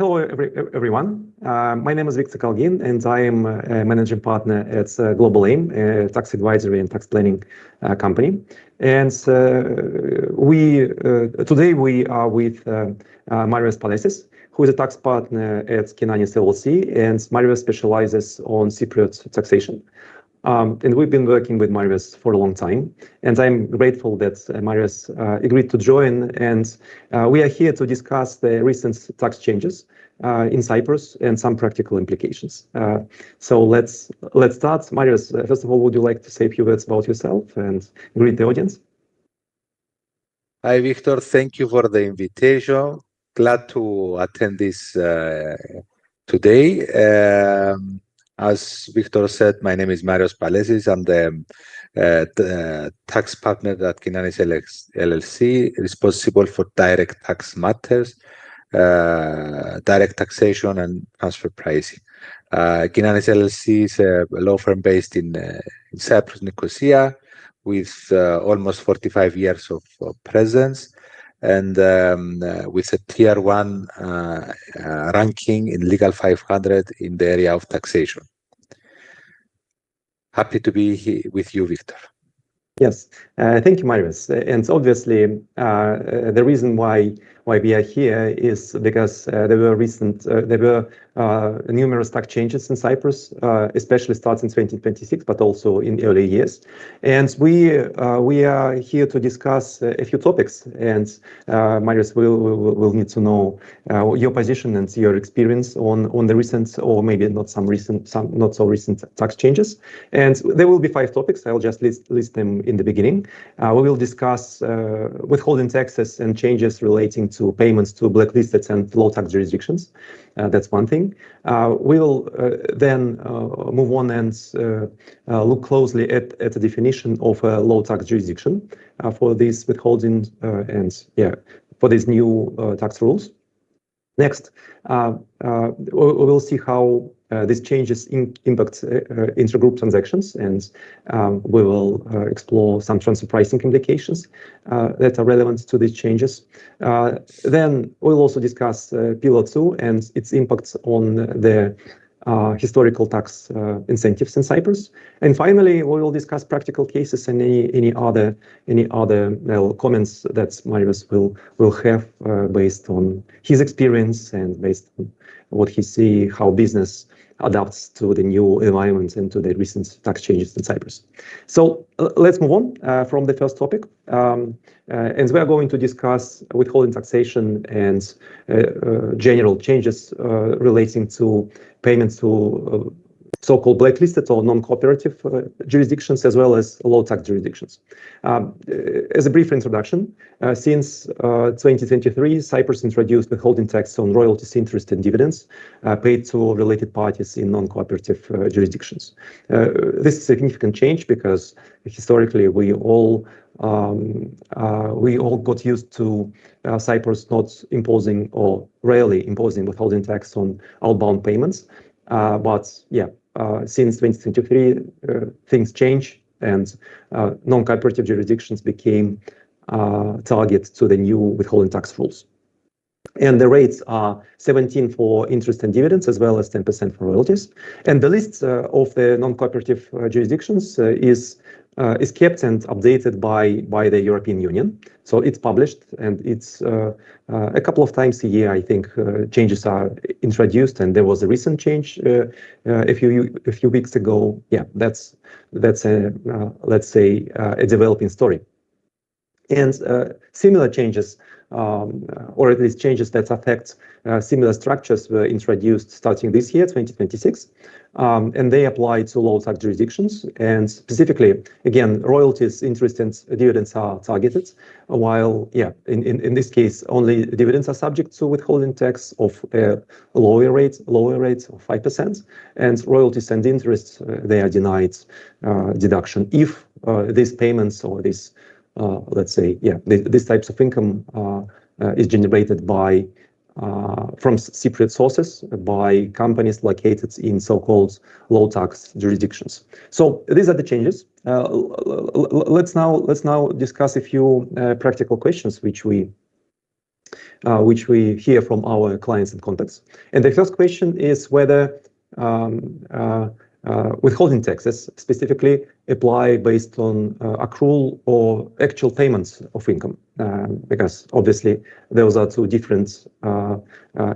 Hello, everyone. My name is Victor Kalgin, and I am a managing partner at Global Aim, a tax advisory and tax planning company. And today we are with Marios Palesis, who is a tax partner at Kinanis LLC, and Marios specializes on Cypriot taxation. And we've been working with Marios for a long time, and I'm grateful that Marios agreed to join. And we are here to discuss the recent tax changes in Cyprus and some practical implications. So let's start. Marios, first of all, would you like to say a few words about yourself and greet the audience? Hi, Victor. Thank you for the invitation. Glad to attend this today. As Victor said, my name is Marios Palesis. I'm the tax partner at Kinanis LLC, responsible for direct tax matters, direct taxation, and transfer pricing. Kinanis LLC is a law firm based in Cyprus, Nicosia, with almost 45 years of presence, and with a tier 1 ranking in Legal 500 in the area of taxation. Happy to be here with you, Victor. Yes, thank you, Marios. And obviously, the reason why we are here is because there were numerous tax changes in Cyprus, especially starting 2026, but also in early years. And we are here to discuss a few topics. And Marios will need to know your position and your experience on the recent, or maybe not some not so recent tax changes. And there will be 5 topics. I'll just list them in the beginning. We will discuss withholding taxes and changes relating to payments to blacklisted and low tax jurisdictions. That's one thing. We'll then move on and look closely at the definition of a low tax jurisdiction for this withholding for these new tax rules. Next, we'll see how these changes impact intra-group transactions, and we will explore some transfer pricing implications that are relevant to these changes. Then we'll also discuss Pillar 2 and its impacts on the historical tax incentives in Cyprus. And finally, we will discuss practical cases and any other comments that Marios will have based on his experience and based on what he sees, how business adapts to the new environment and to the recent tax changes in Cyprus. So let's move on from the first topic. And we are going to discuss withholding taxation and general changes relating to payments to so-called blacklisted or non-cooperative jurisdictions, as well as low tax jurisdictions. As a brief introduction, since 2023, Cyprus introduced withholding tax on royalties, interest, and dividends paid to related parties in non-cooperative jurisdictions. This is a significant change because historically we all got used to Cyprus not imposing or rarely imposing withholding tax on outbound payments. Since 2023, things change, and non-cooperative jurisdictions became target to the new withholding tax rules. And the rates are 17 for interest and dividends, as well as 10% for royalties. And the list of the non-cooperative jurisdictions is kept and updated by the European Union. So it's published, and it's a couple of times a year, I think, changes are introduced. And there was a recent change a few weeks ago. Yeah, that's a let's say a developing story. And similar changes, or at least changes that affect similar structures, were introduced starting this year, 2026, and they apply to low tax jurisdictions. And specifically, again, royalties, interest, and dividends are targeted, while, in this case, only dividends are subject to withholding tax of a lower rate of 5%, and royalties and interests, they are denied deduction if these payments or these let's say, these types of income is generated by from Cypriot sources by companies located in so-called low tax jurisdictions. So these are the changes. Let's now discuss a few practical questions which we which we hear from our clients and contacts. And the first question is whether withholding taxes specifically apply based on accrual or actual payments of income, because obviously those are two different,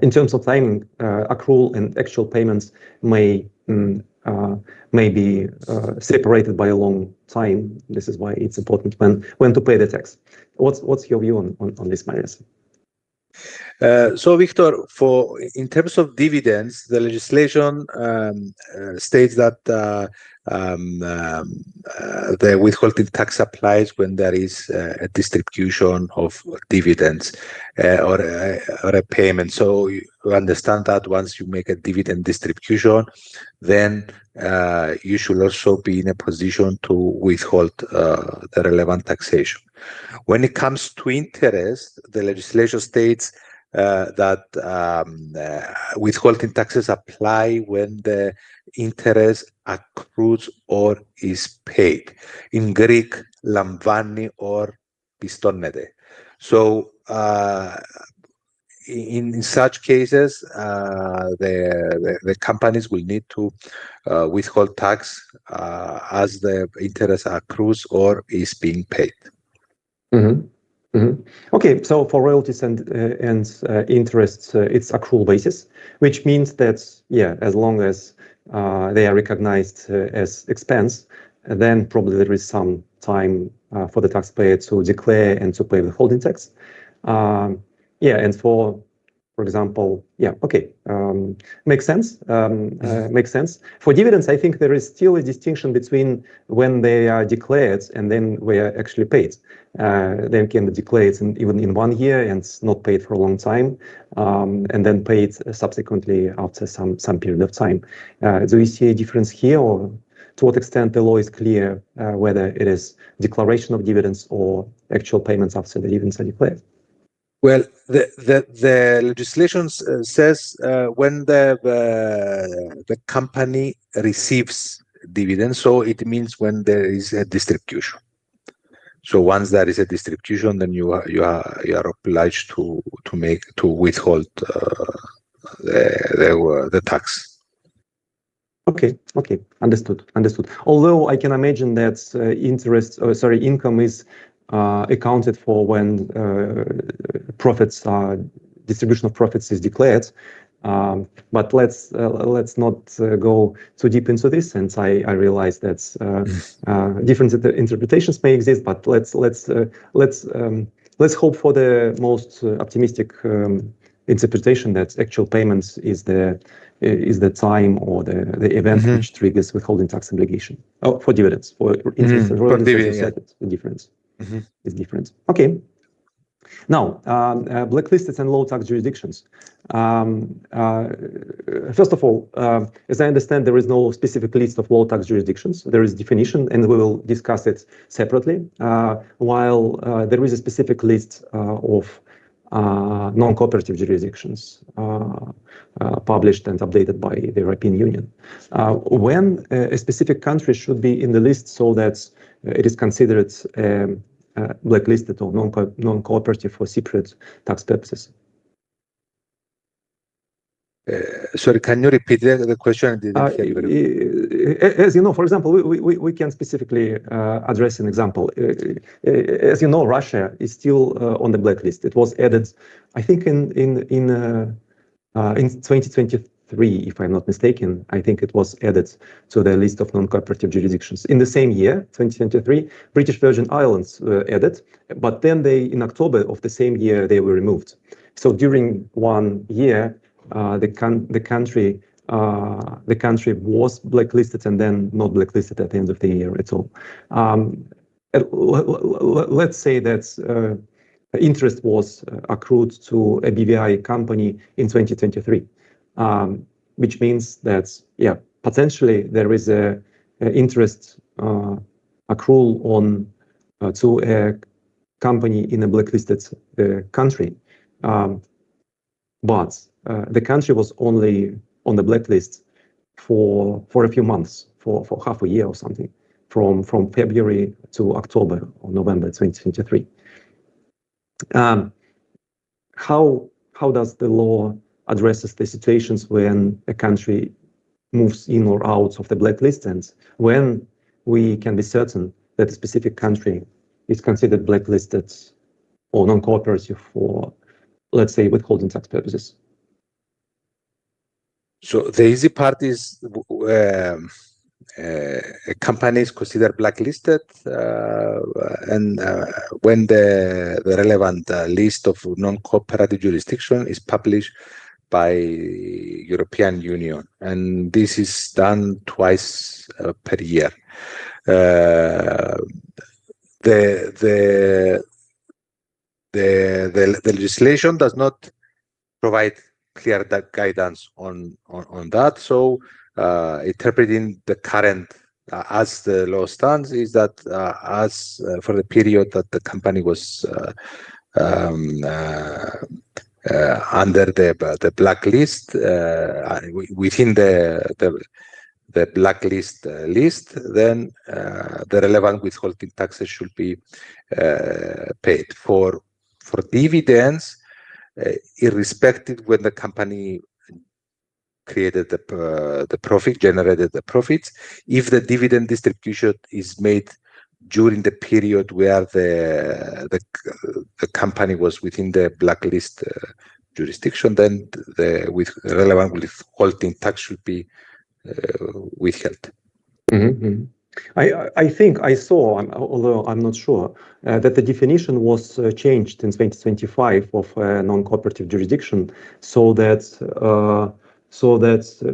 in terms of timing, accrual and actual payments may be separated by a long time. This is why it's important when to pay the tax. What's your view on this, Marios? So, Victor, in terms of dividends, the legislation states that the withholding tax applies when there is a distribution of dividends or a payment. So you understand that once you make a dividend distribution, then you should also be in a position to withhold the relevant taxation. When it comes to interest, the legislation states that withholding taxes apply when the interest accrues or is paid. In Greek, lambani or pistonete. So in such cases, the companies will need to withhold tax as the interest accrues or is being paid. Mm-hmm. Mm-hmm. Okay, so for royalties and interests, it's accrual basis, which means that, yeah, as long as they are recognized as expense, then probably there is some time for the taxpayer to declare and to pay withholding tax. Yeah, and for example, yeah, okay, makes sense. Makes sense. For dividends, I think there is still a distinction between when they are declared and then we are actually paid. They can be declared even in 1 year and not paid for a long time, and then paid subsequently after some period of time. Do you see a difference here, or to what extent the law is clear whether it is declaration of dividends or actual payments after the dividends are declared? Well, the legislation says when the company receives dividends, so it means when there is a distribution. So once there is a distribution, then you are obliged to withhold the tax. Okay, understood. Although I can imagine that income is accounted for when distribution of profits is declared. But let's not go too deep into this, and I realize that different interpretations may exist. But let's hope for the most optimistic interpretation that actual payments is the time or the event which triggers withholding tax obligation. Oh, for dividends, for interest and royalties, the difference is different. Okay. Now, blacklisted and low tax jurisdictions. First of all, as I understand, there is no specific list of low tax jurisdictions. There is definition, and we will discuss it separately. While there is a specific list of non-cooperative jurisdictions published and updated by the European Union. When a specific country should be in the list so that it is considered blacklisted or non-cooperative for Cypriot tax purposes? Sorry, can you repeat the question? I didn't hear you very well. As you know, for example, we can specifically address an example. As you know, Russia is still on the blacklist. It was added, I think, in 2023, if I'm not mistaken. I think it was added to the list of non-cooperative jurisdictions. In the same year, 2023, British Virgin Islands were added, but then in October of the same year, they were removed. So during 1 year, the country was blacklisted and then not blacklisted at the end of the year at all. Let's say that interest was accrued to a BVI company in 2023, which means that, yeah, potentially there is a interest accrual on to a company in a blacklisted country. But the country was only on the blacklist for a few months, for half a year or something, from February to October or November 2023. how does the law addresses the situations when a country moves in or out of the blacklist, and when we can be certain that a specific country is considered blacklisted or non-cooperative for, let's say, withholding tax purposes? So the easy part is a company is considered blacklisted, and when the relevant list of non-cooperative jurisdiction is published by European Union, and this is done twice per year. The legislation does not provide clear guidance on that. So interpreting the current as the law stands is that as for the period that the company was under the blacklist, within the blacklist list, then the relevant withholding taxes should be paid. For dividends, irrespective when the company created the profit, generated the profits, if the dividend distribution is made during the period where the company was within the blacklist jurisdiction, then the relevant withholding tax should be withheld. I think I saw, although I'm not sure, that the definition was changed in 2025 of non-cooperative jurisdiction, so that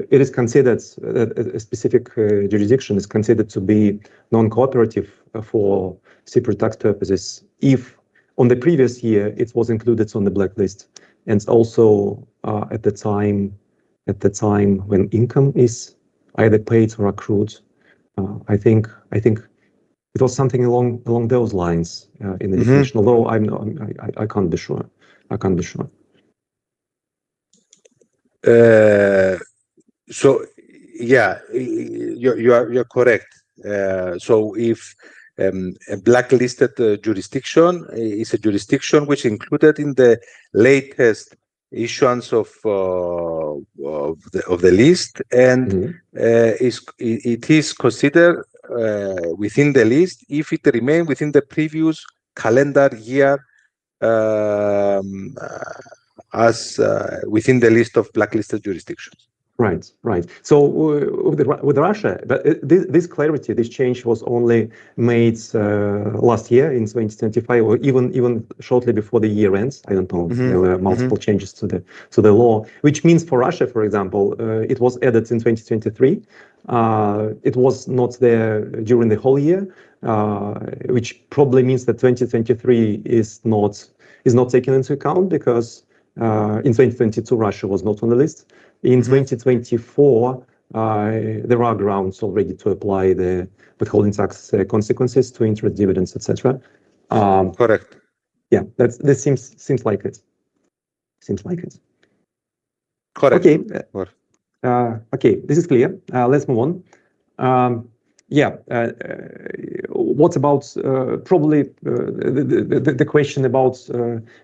it is considered that a specific jurisdiction is considered to be non-cooperative for Cyprus tax purposes if on the previous year it was included on the blacklist, and also at the time when income is either paid or accrued. I think it was something along those lines in the definition. Although I can't be sure. So yeah, you're correct. So if a blacklisted jurisdiction is a jurisdiction which included in the latest issuance of the list, and it is considered within the list if it remained within the previous calendar year as within the list of blacklisted jurisdictions. Right. So with Russia, but this clarity, this change was only made last year in 2025, or even shortly before the year ends. I don't know. There were multiple changes to the law, which means for Russia, for example, it was added in 2023. It was not there during the whole year, which probably means that 2023 is not taken into account, because in 2022 Russia was not on the list. In 2024, there are grounds already to apply the withholding tax consequences to interest, dividends, etc. Correct. Yeah, this seems like it. Correct. Okay. Okay, this is clear. Let's move on. What about probably the question about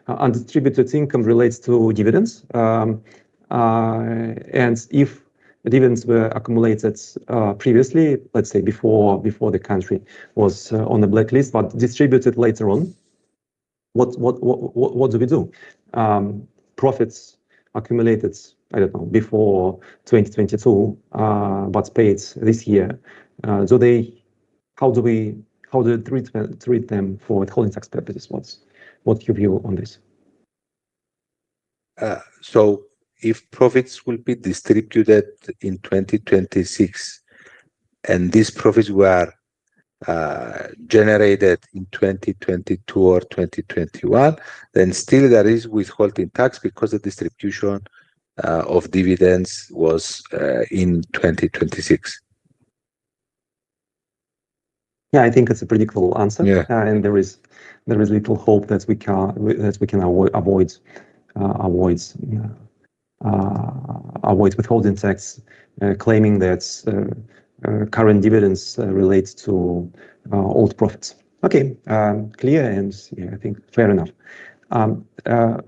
undistributed income relates to dividends, and if dividends were accumulated previously, let's say before the country was on the blacklist, but distributed later on, what do we do? Profits accumulated, I don't know, before 2022, but paid this year. How do we treat them for withholding tax purposes? What's your view on this? So if profits will be distributed in 2026, and these profits were generated in 2022 or 2021, then still there is withholding tax because the distribution of dividends was in 2026. Yeah, I think it's a predictable answer. Yeah. And there is little hope that we can avoid withholding tax, claiming that current dividends relate to old profits. Okay, clear, and yeah, I think fair enough.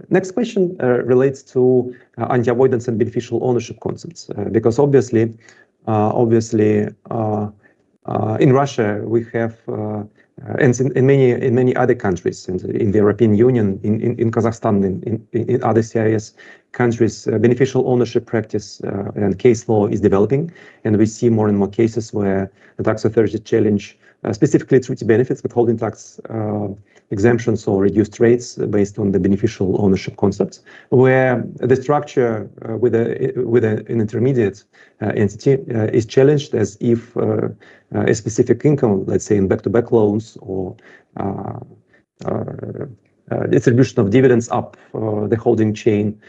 Next question relates to anti-avoidance and beneficial ownership concepts, because obviously, in Russia we have, and in many other countries, in the European Union, in Kazakhstan, in other CIS countries, beneficial ownership practice and case law is developing, and we see more and more cases where the tax authorities challenge specifically treaty benefits, withholding tax exemptions or reduced rates based on the beneficial ownership concepts, where the structure with an intermediate entity is challenged, as if a specific income, let's say in back-to-back loans or distribution of dividends up the holding chain,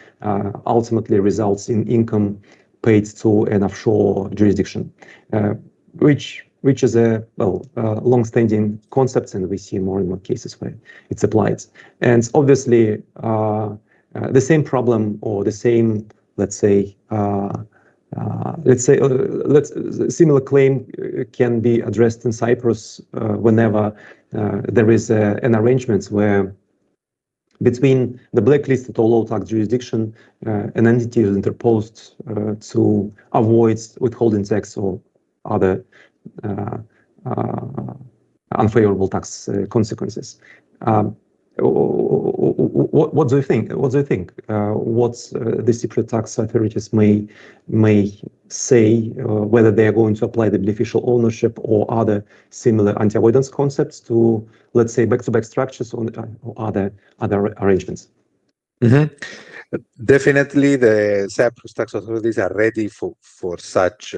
ultimately results in income paid to an offshore jurisdiction, which is a long-standing concept, and we see more and more cases where it's applied. And obviously, the same problem or the same, similar claim can be addressed in Cyprus whenever there is an arrangement where between the blacklisted or low tax jurisdiction, an entity is interposed to avoid withholding tax or other unfavorable tax consequences. What do you think? What the Cypriot tax authorities may say, whether they are going to apply the beneficial ownership or other similar anti-avoidance concepts to, let's say, back-to-back structures or other arrangements? Mm-hmm. Definitely, the Cyprus tax authorities are ready for such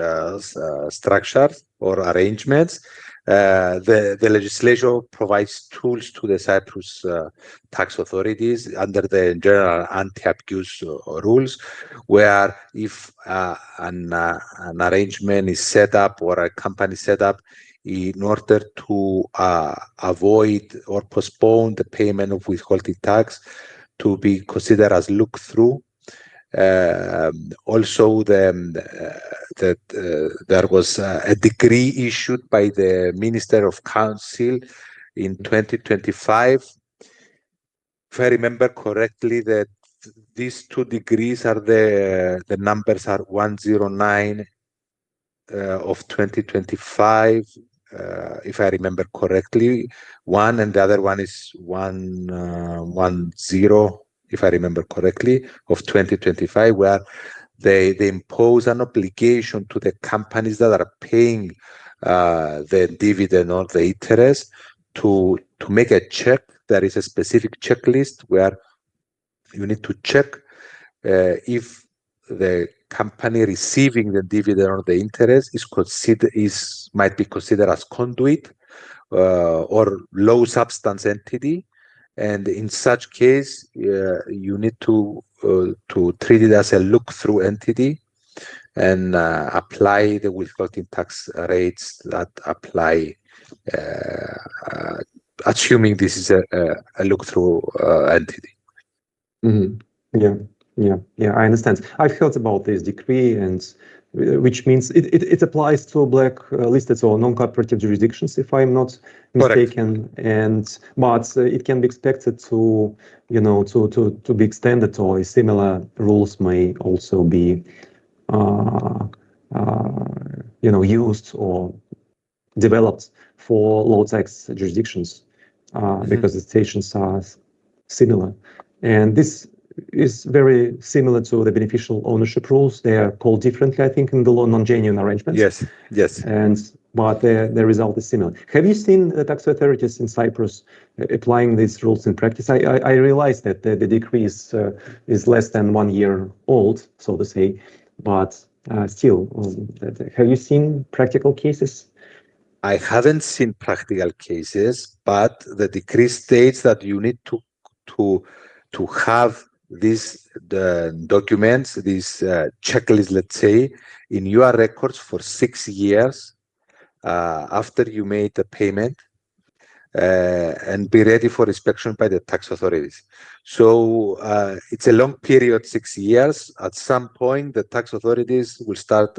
structures or arrangements. The legislation provides tools to the Cyprus tax authorities under the general anti-abuse rules, where if an arrangement is set up or a company set up in order to avoid or postpone the payment of withholding tax, to be considered as look-through. Also, there was a decree issued by the Minister of Council in 2025. If I remember correctly, that these two decrees are the numbers are 109 of 2025. If I remember correctly, one, and the other one is 110, if I remember correctly, of 2025, where they impose an obligation to the companies that are paying the dividend or the interest to make a check. There is a specific checklist where you need to check if the company receiving the dividend or the interest might be considered as conduit or low substance entity, and in such case you need to treat it as a look-through entity and apply the withholding tax rates that apply, assuming this is a look-through entity. Mm-hmm. Yeah, I understand. I've heard about this decree, and which means it applies to blacklisted or non-cooperative jurisdictions, if I'm not mistaken. Correct. But it can be expected to be extended, or similar rules may also be used or developed for low tax jurisdictions, because the stations are similar, and this is very similar to the beneficial ownership rules. They are called differently, I think, in the law, non-genuine arrangements. Yes. But the result is similar. Have you seen the tax authorities in Cyprus applying these rules in practice? I realize that the decree is less than 1 year old, so to say, but still, have you seen practical cases? I haven't seen practical cases, but the decree states that you need to have these documents, these checklists, let's say, in your records for 6 years after you made the payment, and be ready for inspection by the tax authorities. So it's a long period, 6 years. At some point, the tax authorities will start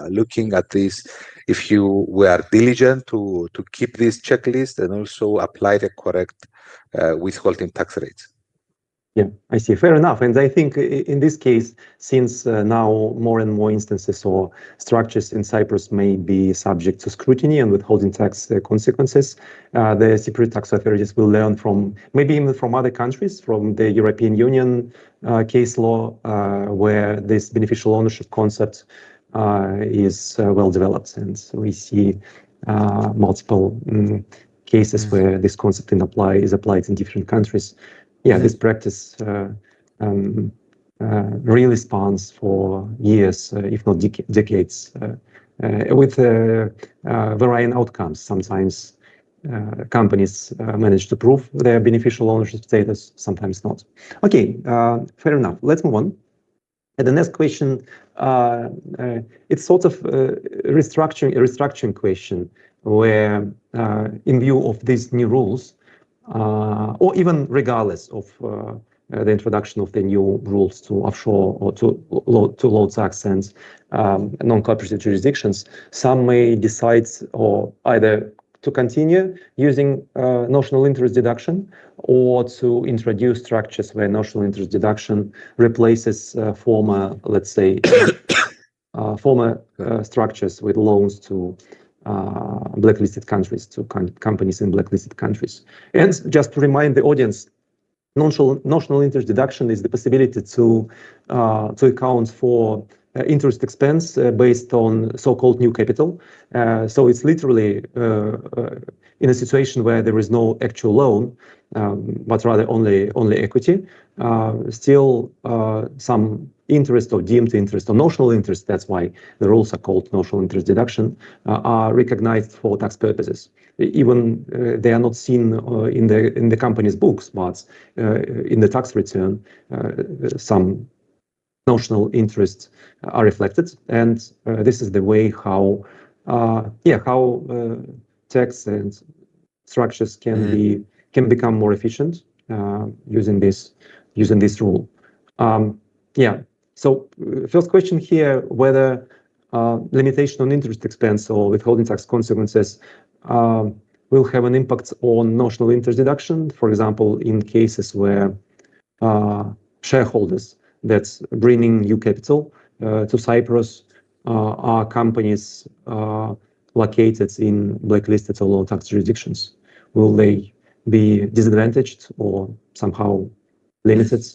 looking at this. If you were diligent to keep this checklist and also apply the correct withholding tax rates. Yeah, I see. Fair enough. And I think in this case, since now more and more instances or structures in Cyprus may be subject to scrutiny and withholding tax consequences, the Cypriot tax authorities will learn from maybe even from other countries, from the European Union case law, where this beneficial ownership concept is well developed. And we see multiple cases where this concept is applied in different countries. Yeah, this practice really spans for years, if not decades, with varying outcomes. Sometimes companies manage to prove their beneficial ownership status, sometimes not. Okay, fair enough. Let's move on. And the next question, it's sort of a restructuring question, where in view of these new rules, or even regardless of the introduction of the new rules to offshore or to low tax and non-cooperative jurisdictions, some may decide or either to continue using notional interest deduction or to introduce structures where notional interest deduction replaces former, let's say, former structures with loans to blacklisted countries, to companies in blacklisted countries. And just to remind the audience, notional interest deduction is the possibility to account for interest expense based on so-called new capital. So it's literally in a situation where there is no actual loan, but rather only equity. Still, some interest or deemed interest or notional interest, that's why the rules are called notional interest deduction, are recognized for tax purposes. Even they are not seen in the company's books, but in the tax return, some notional interests are reflected, and this is the way how tax and structures can become more efficient using this rule. So first question here, whether limitation on interest expense or withholding tax consequences will have an impact on notional interest deduction, for example, in cases where shareholders that's bringing new capital to Cyprus are companies located in blacklisted or low tax jurisdictions. Will they be disadvantaged or somehow limited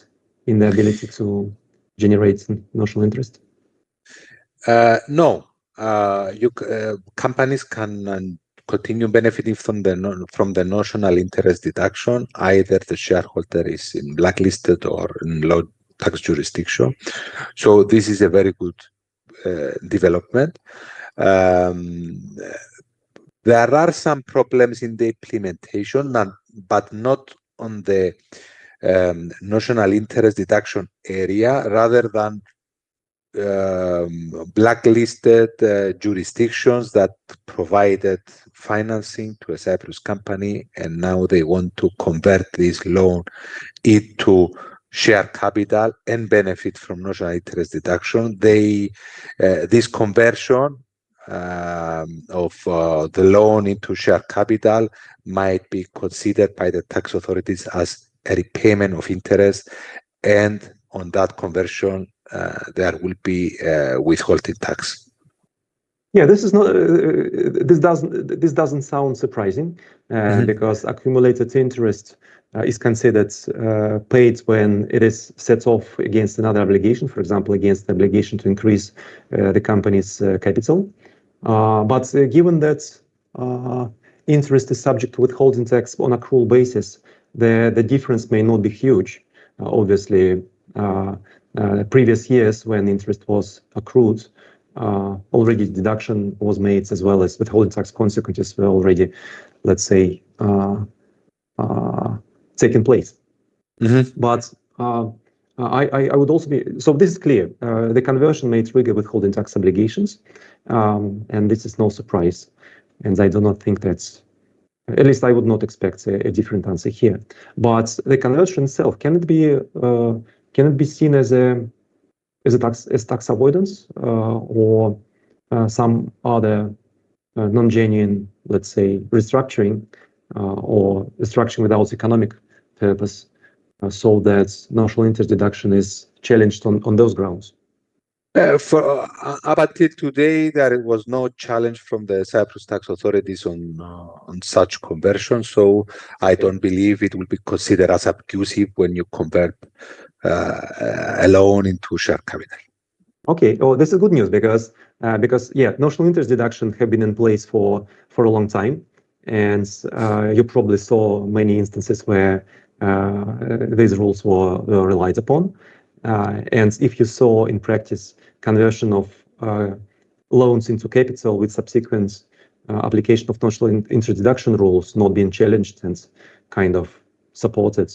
in the ability to generate notional interest? No. Companies can continue benefiting from the notional interest deduction, either the shareholder is in blacklisted or in low tax jurisdiction. So this is a very good development. There are some problems in the implementation, but not on the notional interest deduction area, rather than blacklisted jurisdictions that provided financing to a Cyprus company, and now they want to convert this loan into share capital and benefit from notional interest deduction. This conversion of the loan into share capital might be considered by the tax authorities as a repayment of interest, and on that conversion there will be withholding tax. Yeah, this doesn't sound surprising because accumulated interest is considered paid when it is set off against another obligation, for example, against the obligation to increase the company's capital. But given that interest is subject to withholding tax on accrual basis, the difference may not be huge. Obviously, previous years when interest was accrued, already deduction was made, as well as withholding tax consequences were already, let's say, taken place. But I would also be, so this is clear, the conversion may trigger withholding tax obligations, and this is no surprise. And I do not think that's, at least I would not expect a different answer here. But the conversion itself, can it be seen as tax avoidance or some other non-genuine, let's say, restructuring or restructuring without economic purpose? so that national interest deduction is challenged on those grounds? Up until today, there was no challenge from the Cyprus tax authorities on such conversion, so I don't believe it will be considered as abusive when you convert a loan into share capital. Okay, oh, this is good news because yeah, national interest deduction have been in place for a long time, and you probably saw many instances where these rules were relied upon. And if you saw in practice conversion of loans into capital with subsequent application of national interest deduction rules not being challenged and kind of supported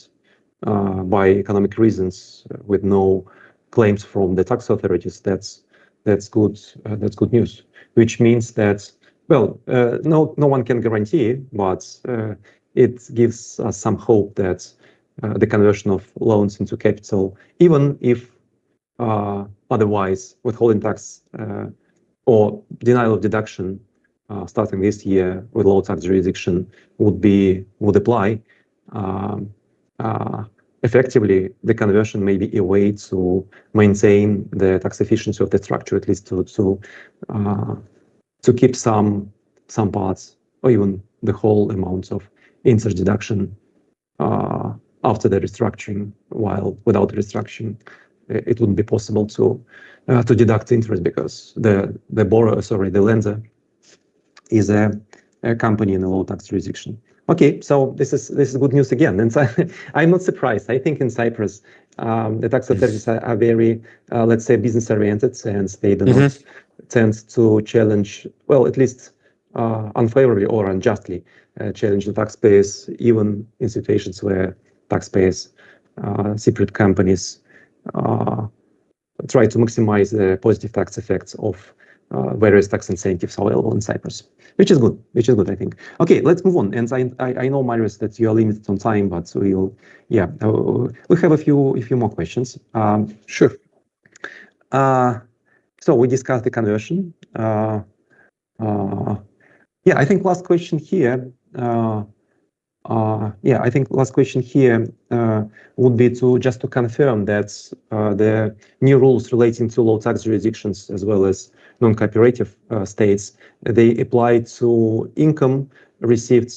by economic reasons with no claims from the tax authorities, that's good. That's good news. Which means that, well, no one can guarantee, but it gives us some hope that the conversion of loans into capital, even if otherwise withholding tax or denial of deduction starting this year with low tax jurisdiction would apply. Effectively, the conversion may be a way to maintain the tax efficiency of the structure, at least to keep some parts or even the whole amount of interest deduction after the restructuring, while without restructuring, it wouldn't be possible to deduct interest because the borrower, sorry, the lender is a company in a low tax jurisdiction. Okay, so this is good news again, and I'm not surprised. I think in Cyprus, the tax authorities are very, let's say, business oriented, and they do not tend to challenge, well, at least unfavorably or unjustly challenge the taxpayers, even in situations where taxpayers, separate companies, try to maximize the positive tax effects of various tax incentives available in Cyprus, which is good, I think. Okay, let's move on. And I know, Marios, that you are limited on time, but we'll have a few more questions. Sure. So we discussed the conversion. Yeah, I think last question here. I think last question here would be just to confirm that the new rules relating to low tax jurisdictions as well as non-cooperative states, they apply to income received,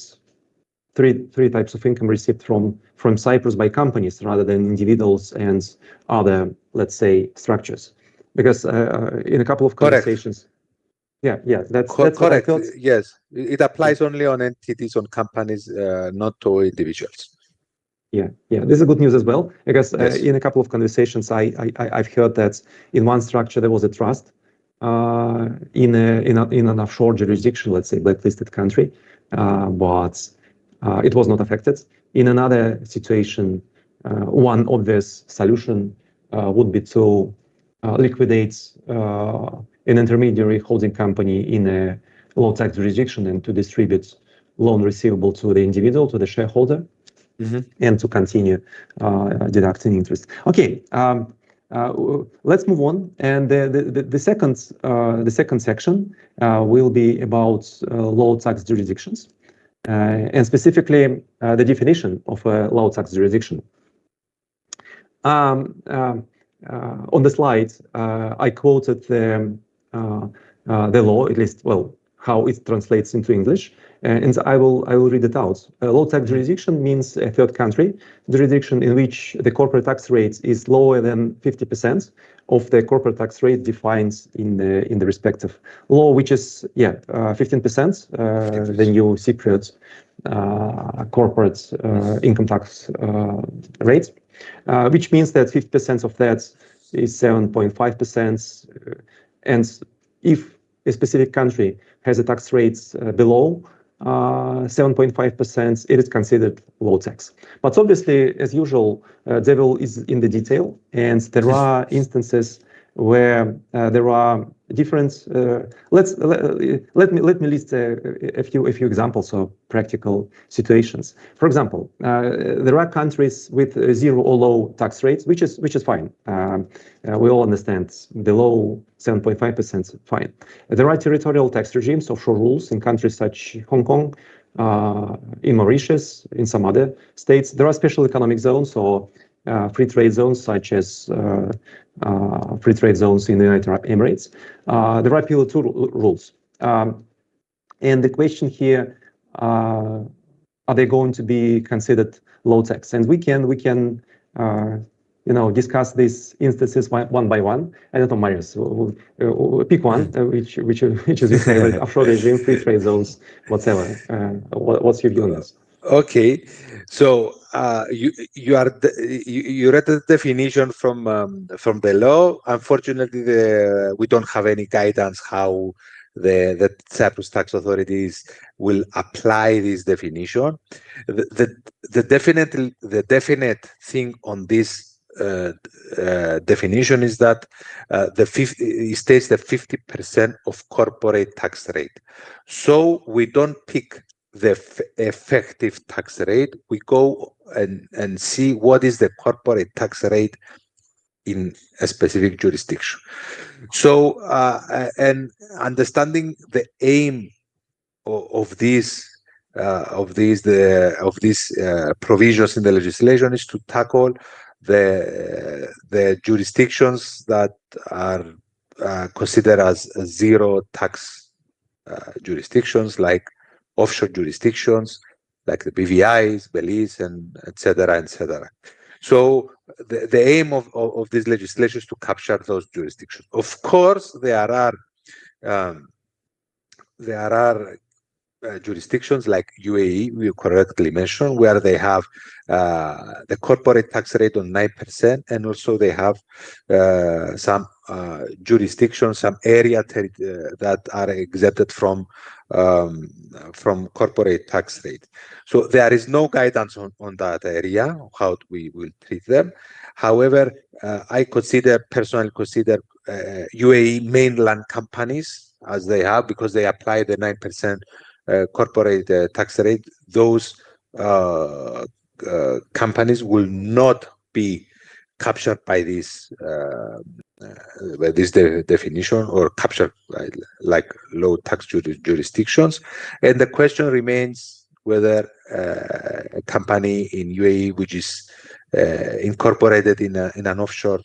three types of income received from Cyprus by companies rather than individuals and other, let's say, structures. Because in a couple of conversations. Correct. That's correct. what I thought. Yes, it applies only on entities, on companies, not to individuals. Yeah, this is good news as well, because Yes. in a couple of conversations, I've heard that in one structure there was a trust in an offshore jurisdiction, let's say blacklisted country, but it was not affected. In another situation, one obvious solution would be to liquidate an intermediary holding company in a low tax jurisdiction and to distribute loan receivable to the individual, to the shareholder, and to continue deducting interest. Okay, let's move on. And the second section will be about low tax jurisdictions, and specifically the definition of a low tax jurisdiction. On the slide, I quoted the law, at least, well, how it translates into English, and I will read it out. Low tax jurisdiction means a third country jurisdiction in which the corporate tax rate is lower than 50% of the corporate tax rate defined in the respective law, which is 15%, the new Cypriot corporate income tax rate, which means that 50% of that is 7.5%, and if a specific country has a tax rate below 7.5%, it is considered low tax. But obviously, as usual, devil is in the detail, and there are instances where there are different. Let me list a few examples of practical situations. For example, there are countries with zero or low tax rates, which is fine. We all understand below 7.5%, fine. There are territorial tax regimes, offshore rules in countries such Hong Kong, in Mauritius, in some other states. There are special economic zones or free trade zones, such as free trade zones in the United Arab Emirates. There are Pillar 2 rules. And the question here, are they going to be considered low tax? And we can discuss these instances one by one. I don't know, Marios, pick one, which is your favorite: offshore regime, free trade zones, whatever. What's your view on this? Okay, so you read the definition from the law. Unfortunately, we don't have any guidance how the Cyprus tax authorities will apply this definition. The definite thing on this definition is that it states the 50% of corporate tax rate. So we don't pick the effective tax rate. We go and see what is the corporate tax rate in a specific jurisdiction. So and understanding the aim of these provisions in the legislation is to tackle the jurisdictions that are considered as zero tax jurisdictions, like offshore jurisdictions, like the BVIs, Belize, and etc. So the aim of this legislation is to capture those jurisdictions. Of course, there are jurisdictions like UAE, we correctly mentioned, where they have the corporate tax rate on 9%, and also they have some jurisdictions, some area that are exempted from corporate tax rate. So there is no guidance on that area, how we will treat them. However, I personally consider UAE mainland companies, as they have, because they apply the 9% corporate tax rate. Those companies will not be captured by this definition, or captured like low tax jurisdictions. And the question remains whether a company in UAE which is incorporated in an offshore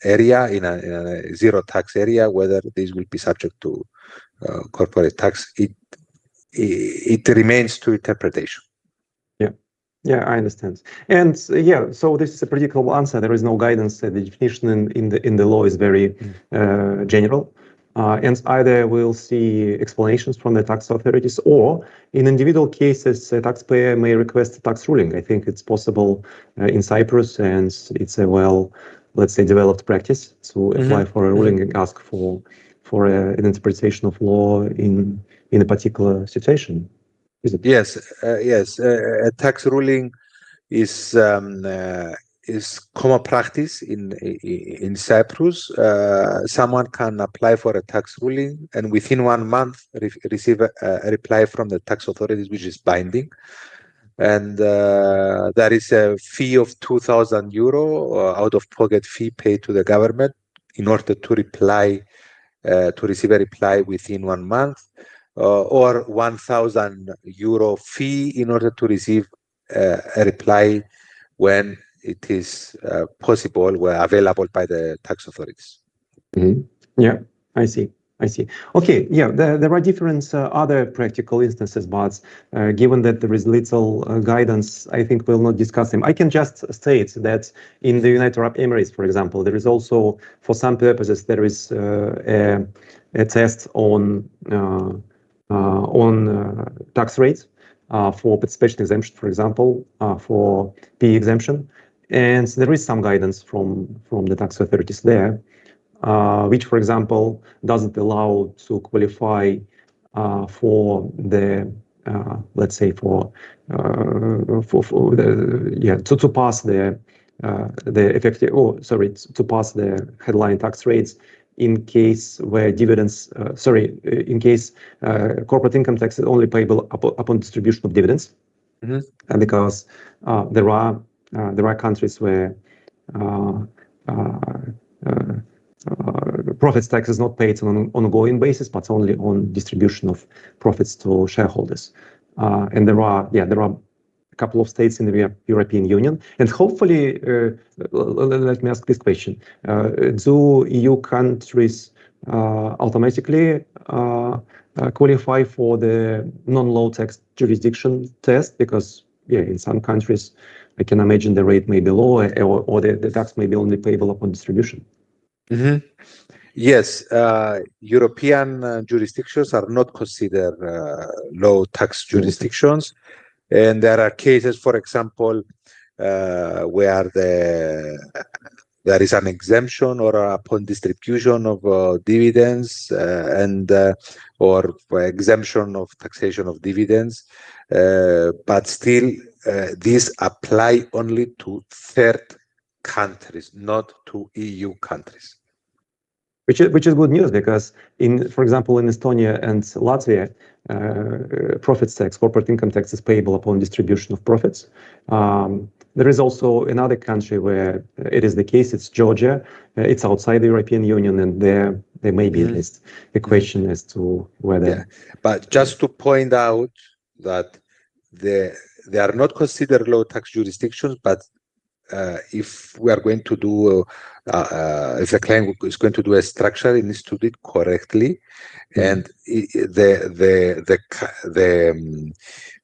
area, in a zero tax area, whether this will be subject to corporate tax. It remains to interpretation. Yeah, I understand. And so this is a predictable answer. There is no guidance. The definition in the law is very general. And either we'll see explanations from the tax authorities, or in individual cases, a taxpayer may request a tax ruling. I think it's possible in Cyprus, and it's a let's say, developed practice to apply for a ruling and ask for an interpretation of law in a particular situation. Yes, a tax ruling is common practice in Cyprus. Someone can apply for a tax ruling, and within 1 month receive a reply from the tax authorities, which is binding. And there is a fee of 2,000 euro out-of-pocket fee paid to the government in order to receive a reply within 1 month. Or 1,000 euro fee in order to receive a reply when it is possible, where available by the tax authorities. Yeah, I see. Okay, yeah, there are different other practical instances, but given that there is little guidance, I think we'll not discuss them. I can just state that in the United Arab Emirates, for example, there is also, for some purposes, there is a test on tax rates for participation exemption, for example, for PE exemption. And there is some guidance from the tax authorities there, which, for example, doesn't allow to qualify for the, let's say, to pass the effective, to pass the headline tax rates in case where dividends, in case corporate income tax is only payable upon distribution of dividends, and because there are countries where profits tax is not paid on an ongoing basis, but only on distribution of profits to shareholders. and there are a couple of states in the European Union. And hopefully, let me ask this question: do EU countries automatically qualify for the non-low tax jurisdiction test? Because in some countries, I can imagine the rate may be lower, or the tax may be only payable upon distribution. Mm-hmm. Yes, European jurisdictions are not considered low tax jurisdictions, and there are cases, for example, where there is an exemption or upon distribution of dividends or exemption of taxation of dividends, but still these apply only to third countries, not to EU countries. Which is good news, because for example, in Estonia and Latvia, profits tax, corporate income tax, is payable upon distribution of profits. There is also another country where it is the case. It's Georgia. It's outside the European Union, and there may be at least a question as to whether. Yeah, but just to point out that they are not considered low tax jurisdictions, but if we are going to do, if a client is going to do a structure, it needs to do it correctly, and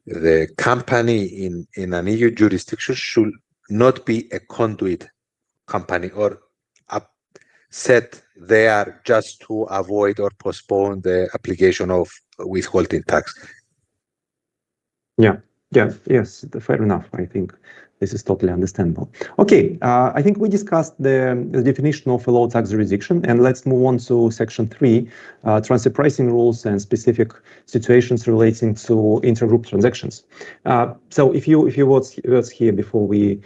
the company in an EU jurisdiction should not be a conduit company or set there just to avoid or postpone the application of withholding tax. Yes, fair enough. I think this is totally understandable. Okay, I think we discussed the definition of a low tax jurisdiction, and let's move on to section 3, transfer pricing rules and specific situations relating to intra-group transactions. So if you was here before we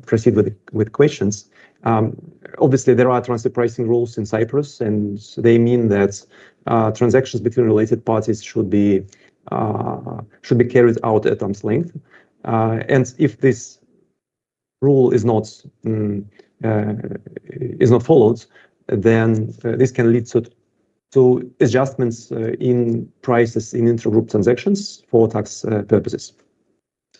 proceed with questions, obviously there are transfer pricing rules in Cyprus, and they mean that transactions between related parties should be carried out at arm's length. And if this rule is not followed, then this can lead to adjustments in prices in intra-group transactions for tax purposes.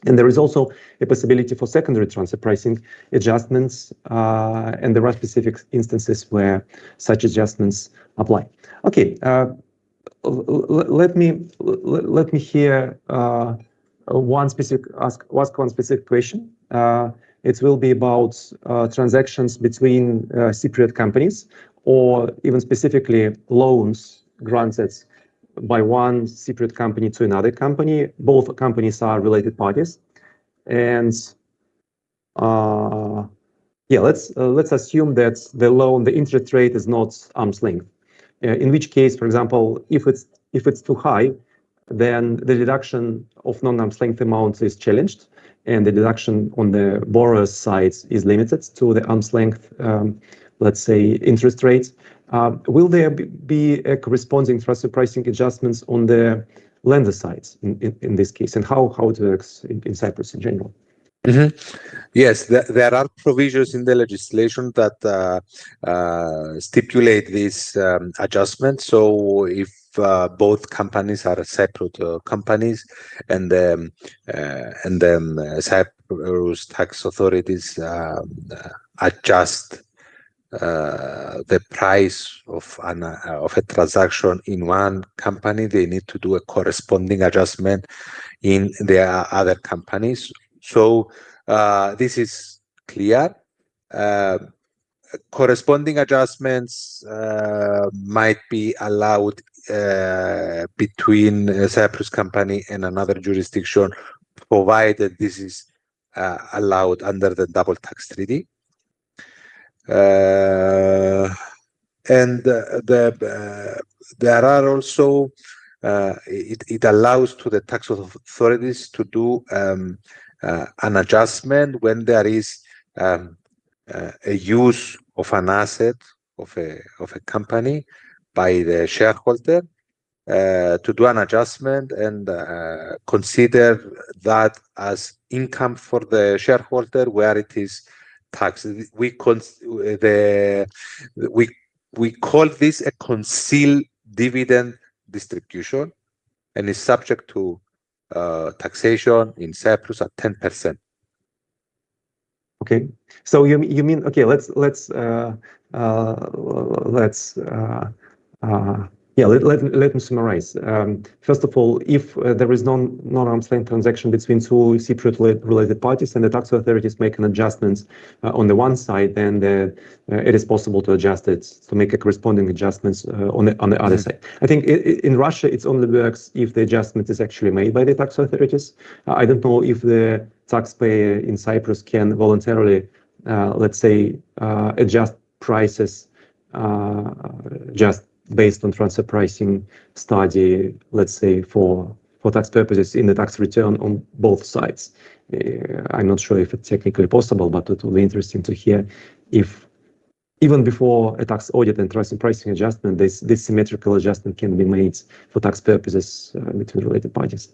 And there is also a possibility for secondary transfer pricing adjustments, and there are specific instances where such adjustments apply. Okay, let me hear ask one specific question. It will be about transactions between Cypriot companies, or even specifically loans granted by one Cypriot company to another company. Both companies are related parties, and let's assume that the interest rate is not arm's length. In which case, for example, if it's too high, then the deduction of non-arm's length amounts is challenged, and the deduction on the borrower's side is limited to the arm's length, let's say, interest rates. Will there be a corresponding transfer pricing adjustments on the lender side in this case, and how it works in Cyprus in general? Yes, there are provisions in the legislation that stipulate this adjustment. So if both companies are Cypriot companies, and Cyprus tax authorities adjust the price of a transaction in one company, they need to do a corresponding adjustment in the other companies. So this is clear. Corresponding adjustments might be allowed between a Cyprus company and another jurisdiction, provided this is allowed under the double tax treaty. And there are also it allows to the tax authorities to do an adjustment when there is a use of an asset of a company by the shareholder, to do an adjustment and consider that as income for the shareholder where it is taxed. We call this a concealed dividend distribution, and is subject to taxation in Cyprus at 10%. Okay, so you mean, okay, let's let me summarize. First of all, if there is non-arm's length transaction between two Cypriot-related parties and the tax authorities make an adjustment on the one side, then it is possible to adjust it, to make a corresponding adjustments on the other side. I think in Russia, it only works if the adjustment is actually made by the tax authorities. I don't know if the taxpayer in Cyprus can voluntarily, let's say, adjust prices just based on transfer pricing study, let's say, for tax purposes in the tax return on both sides. I'm not sure if it's technically possible, but it will be interesting to hear if even before a tax audit and transfer pricing adjustment, this symmetrical adjustment can be made for tax purposes between related parties.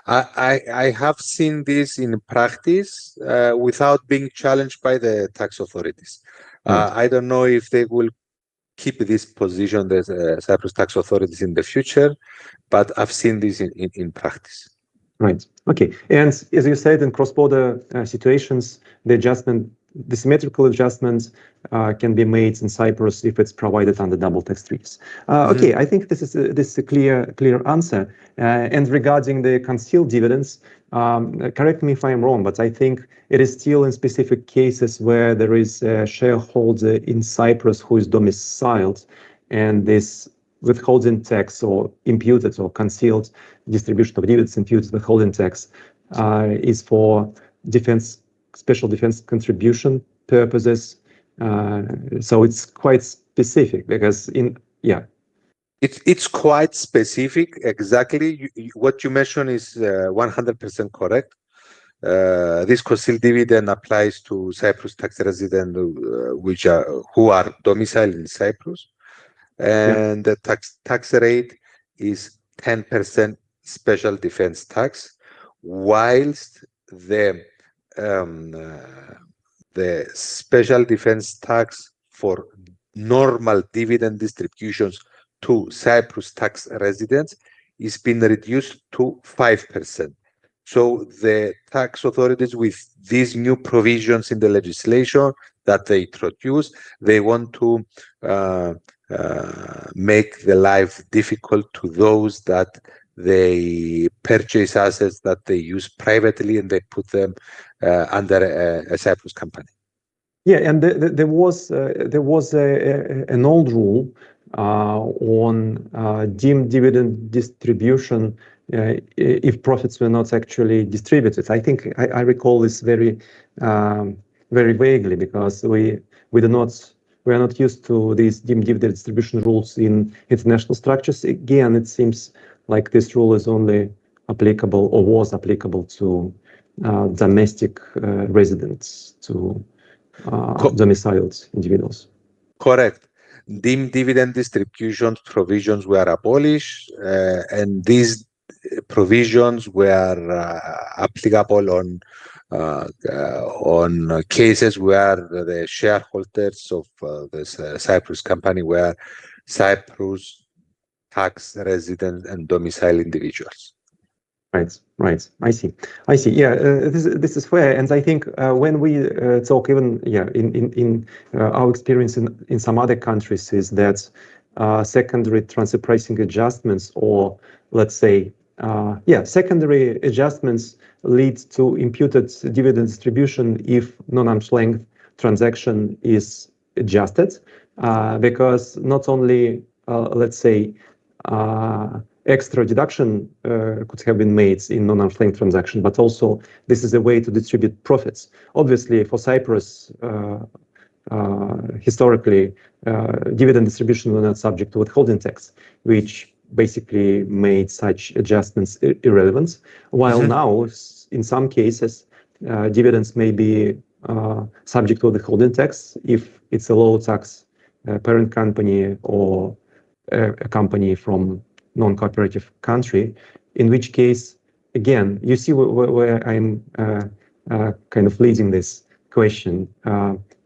I have seen this in practice without being challenged by the tax authorities. Right. I don't know if they will keep this position, the Cyprus tax authorities, in the future, but I've seen this in practice. Right. Okay. And as you said, in cross-border situations, the symmetrical adjustments can be made in Cyprus if it's provided under double tax treaties. Okay, I think this is a clear answer. And regarding the concealed dividends, correct me if I'm wrong, but I think it is still in specific cases where there is a shareholder in Cyprus who is domiciled, and this withholding tax or imputed or concealed distribution of dividends imputed withholding tax is for special defense contribution purposes. So it's quite specific because it's quite specific. Exactly, what you mentioned is 100% correct. This concealed dividend applies to Cyprus tax residents who are domiciled in Cyprus, and the tax rate is 10% special defense tax, whilst the special defense tax for normal dividend distributions to Cyprus tax residents is being reduced to 5%. So the tax authorities, with these new provisions in the legislation that they introduce, they want to make the life difficult to those that they purchase assets that they use privately and they put them under a Cyprus company. Yeah, and there was an old rule on deemed dividend distribution if profits were not actually distributed. I think I recall this very vaguely because we are not used to these deemed dividend distribution rules in international structures. Again, it seems like this rule is only applicable or was applicable to domestic residents, to domiciled individuals. Correct. Deemed dividend distribution provisions were abolished, and these provisions were applicable on cases where the shareholders of this Cyprus company were Cyprus tax resident and domicile individuals. Right. I see. Yeah, this is fair, and I think when we talk, even in our experience in some other countries, is that secondary transfer pricing adjustments, or let's say, secondary adjustments lead to imputed dividend distribution if non-arm's length transaction is adjusted, because not only let's say extra deduction could have been made in non-arm's length transaction, but also this is a way to distribute profits. Obviously, for Cyprus, historically, dividend distribution was not subject to withholding tax, which basically made such adjustments irrelevant. While now, in some cases, dividends may be subject to withholding tax if it's a low tax parent company or a company from non-cooperative country, in which case, again, you see where I'm kind of leading this question.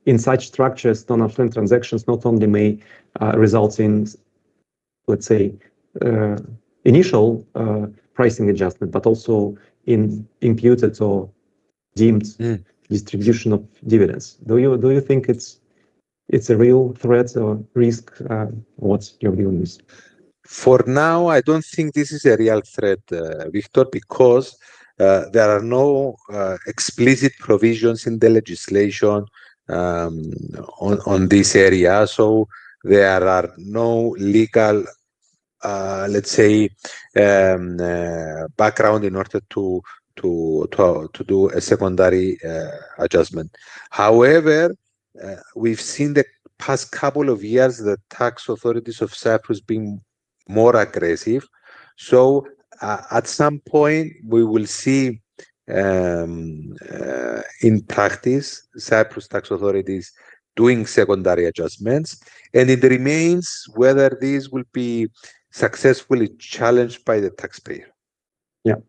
In such structures, non-arm's length transactions not only may result in, let's say, initial pricing adjustment, but also in imputed or deemed distribution of dividends. Do you think it's a real threat or risk? What's your view on this? For now, I don't think this is a real threat, Victor, because there are no explicit provisions in the legislation on this area. So there are no legal, let's say, background in order to do a secondary adjustment. However, we've seen the past couple of years the tax authorities of Cyprus being more aggressive. So at some point we will see in practice Cyprus tax authorities doing secondary adjustments, and it remains whether these will be successfully challenged by the taxpayer. Yeah,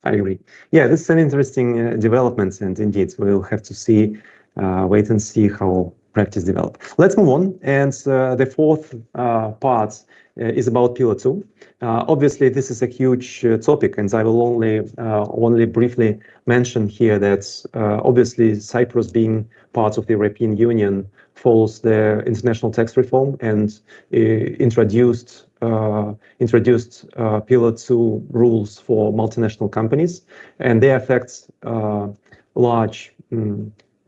I agree. Yeah, this is an interesting development, and indeed we'll have to see, wait and see how practice develop. Let's move on, and the fourth part is about Pillar 2. Obviously, this is a huge topic, and I will only briefly mention here that obviously Cyprus, being part of the European Union, follows the international tax reform and introduced Pillar 2 rules for multinational companies, and they affect large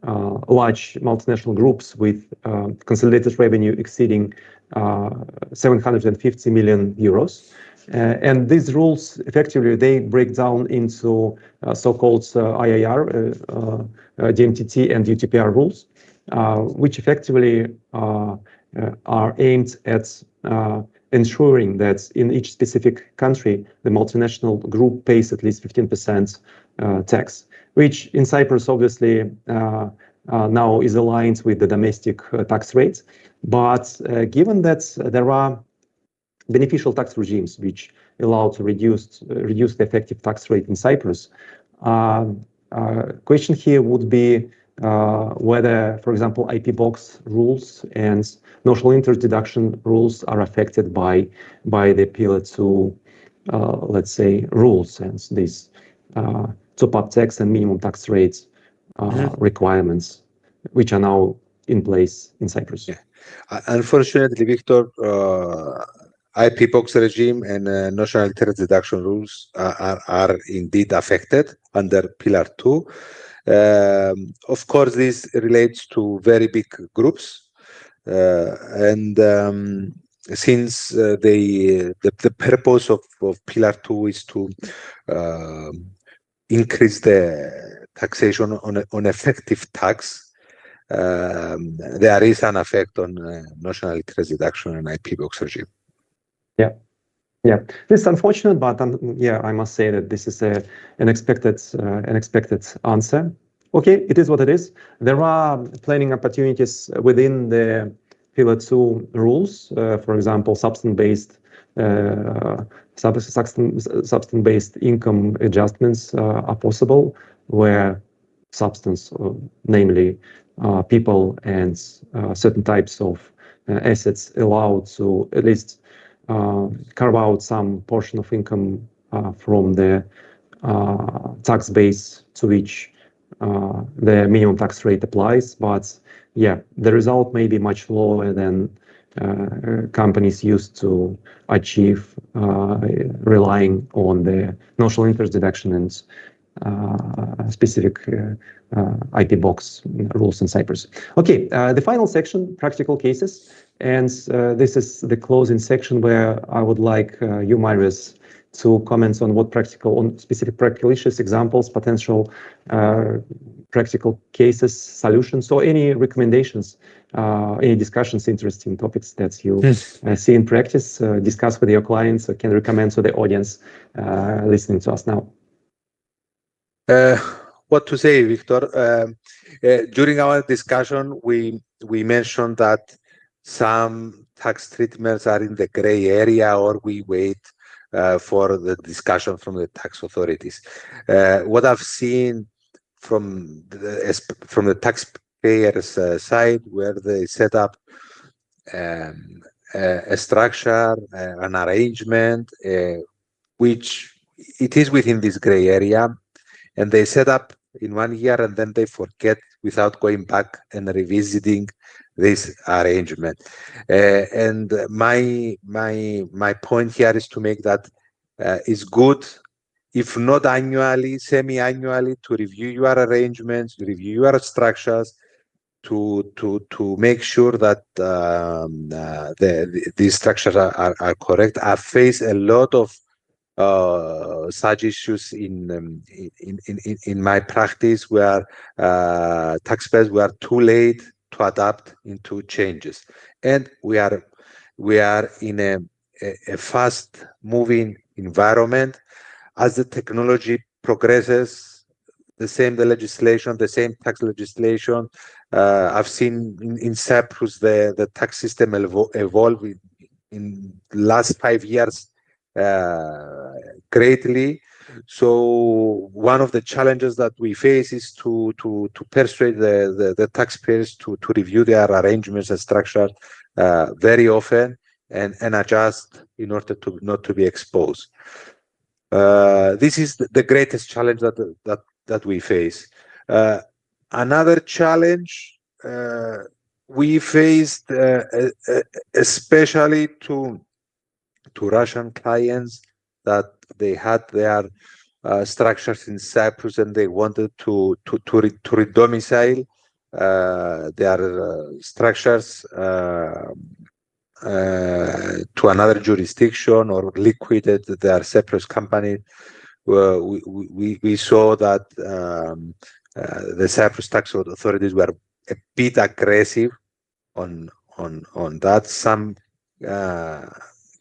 multinational groups with consolidated revenue exceeding 750 million euros. And these rules, effectively, they break down into so-called IIR, DMTT, and UTPR rules, which effectively are aimed at ensuring that in each specific country, the multinational group pays at least 15% tax, which in Cyprus, obviously, now is aligned with the domestic tax rates. But given that there are beneficial tax regimes which allow to reduce the effective tax rate in Cyprus, question here would be whether, for example, IP box rules and notional interest deduction rules are affected by the Pillar 2, let's say, rules, and these top-up tax and minimum tax rates requirements, which are now in place in Cyprus. Yeah. Unfortunately, Victor, IP box regime and notional interest deduction rules are indeed affected under Pillar 2. Of course, this relates to very big groups, and since the purpose of Pillar 2 is to increase the taxation on effective tax, there is an effect on notional interest deduction and IP box regime. Yeah, this is unfortunate, but yeah, I must say that this is an expected answer. Okay, it is what it is. There are planning opportunities within the Pillar 2 rules. For example, substance-based income adjustments are possible, where substance, namely people and certain types of assets, allowed to at least carve out some portion of income from the tax base to which the minimum tax rate applies. But yeah, the result may be much lower than companies used to achieve relying on the notional interest deduction and specific IP box rules in Cyprus. Okay, the final section, practical cases. And this is the closing section where I would like you, Marios, to comment on specific practical issues, examples, potential practical cases, solutions, so any recommendations, any discussions, interesting topics that you see in practice, discuss with your clients, or can recommend to the audience listening to us now. What to say, Victor? During our discussion, we mentioned that some tax treatments are in the gray area, or we wait for the discussion from the tax authorities. What I've seen from the taxpayers' side, where they set up a structure, an arrangement, which it is within this gray area, and they set up in 1 year and then they forget without going back and revisiting this arrangement. And my point here is to make that it's good, if not annually, semi-annually, to review your arrangements, review your structures, to make sure that these structures are correct. I've faced a lot of such issues in my practice where taxpayers were too late to adapt into changes, and we are in a fast moving environment. As the technology progresses, the legislation, the same tax legislation. I've seen in Cyprus the tax system evolve in last 5 years greatly. So one of the challenges that we face is to persuade the taxpayers to review their arrangements and structures very often and adjust in order to not to be exposed. This is the greatest challenge that we face. Another challenge we faced, especially to Russian clients, that they had their structures in Cyprus and they wanted to redomicile their structures to another jurisdiction or liquidated their Cyprus company. We saw that the Cyprus tax authorities were a bit aggressive on that. Some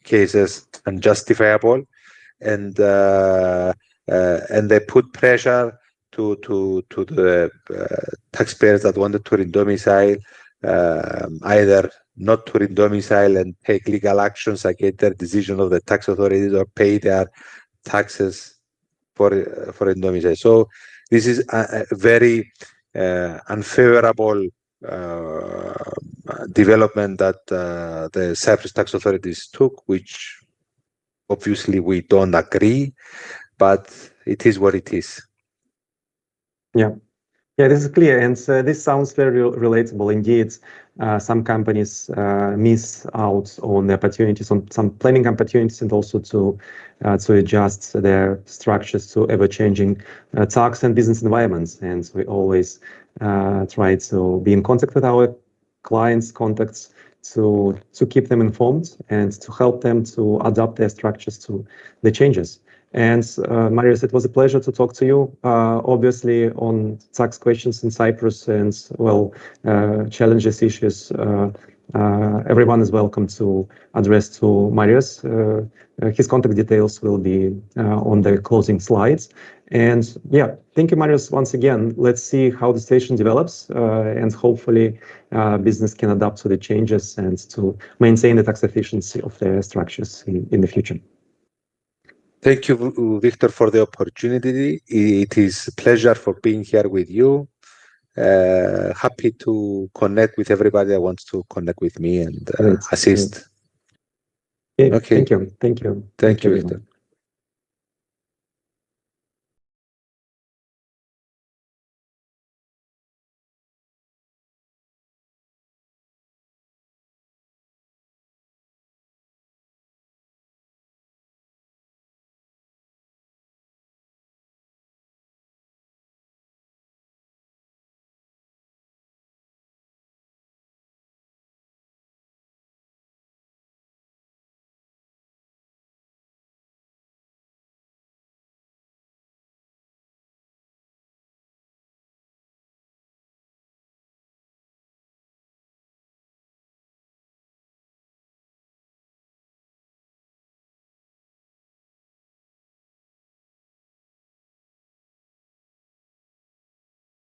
cases unjustifiable, and they put pressure to the taxpayers that wanted to redomicile, either not to redomicile and take legal actions against their decision of the tax authorities or pay their taxes for redomicile. So this is a very unfavorable development that the Cyprus tax authorities took, which obviously we don't agree, but it is what it is. Yeah. Yeah, this is clear, and this sounds very relatable indeed. Some companies miss out on the opportunities, on some planning opportunities, and also to adjust their structures to ever-changing tax and business environments. And we always try to be in contact with our clients' contacts to keep them informed and to help them to adapt their structures to the changes. And Marios, it was a pleasure to talk to you, obviously on tax questions in Cyprus and, well, challenges, issues. Everyone is welcome to address to Marios. His contact details will be on the closing slides. And yeah, thank you, Marios, once again. Let's see how the situation develops, and hopefully business can adapt to the changes and to maintain the tax efficiency of their structures in the future. Thank you, Victor, for the opportunity. It is a pleasure for being here with you. Happy to connect with everybody that wants to connect with me and assist. Okay. Thank you. Thank you, Victor.